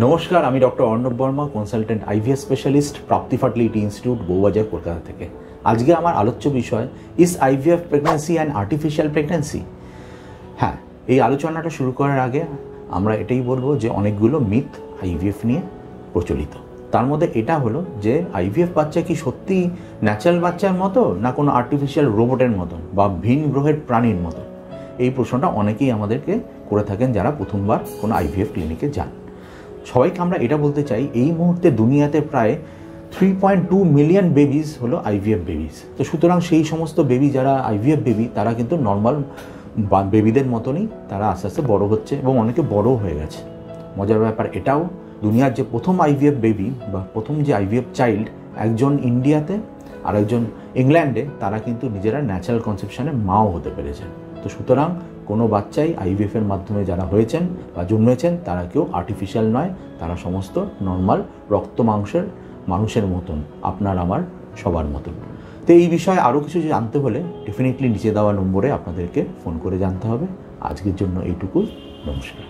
নমস্কার, আমি doctor Arnab Barma, consultant IVF specialist, Prapti fertility institute, Bowbazar, Kolkata থেকে। আজকে আমার আলোচ্য বিষয় is IVF pregnancy and artificial pregnancy. হ্যাঁ, এই আলোচনাটা শুরু করার আগে আমরা এটাই বলবো যে অনেকগুলো মিথ আইভিএফ নিয়ে প্রচলিত। তার মধ্যে এটা হলো যে আইভিএফ বাচ্চা কি সত্যি ন্যাচারাল বাচ্চার মতো, না কোনো আর্টিফিশিয়াল রোবটের মতন বা ভিন গ্রহের প্রাণীর মতো? এই প্রশ্নটা অনেকেই আমাদেরকে করে থাকেন যারা প্রথমবার কোনো আইভিএফ ক্লিনিকে যান। সবাইকে আমরা এটা বলতে চাই, এই মুহূর্তে দুনিয়াতে প্রায় 3.2 মিলিয়ন বেবিজ হলো আইভিএফ বেবিজ। তো সুতরাং সেই সমস্ত বেবি যারা আইভিএফ বেবি, তারা কিন্তু নর্মাল বেবিদের মতনই তারা আস্তে আস্তে বড় হচ্ছে এবং অনেকে বড়ও হয়ে গেছে। মজার ব্যাপার এটাও, দুনিয়ার যে প্রথম আইভিএফ বেবি বা প্রথম যে আইভিএফ চাইল্ড, একজন ইন্ডিয়াতে আর একজন ইংল্যান্ডে, তারা কিন্তু নিজেরা ন্যাচারাল কনসেপশনে মাও হতে পেরেছেন। তো সুতরাং কোনো বাচ্চাই আইভিএফের মাধ্যমে যারা হয়েছেন বা জন্মেছেন তারা কেউ আর্টিফিশিয়াল নয়, তারা সমস্ত নর্মাল রক্ত মাংসের মানুষের মতন, আপনার আমার সবার মতন। তো এই বিষয়ে আরও কিছু জানতে হলে ডেফিনেটলি নিচে দেওয়া নম্বরে আপনাদেরকে ফোন করে জানতে হবে। আজকের জন্য এইটুকুই, নমস্কার।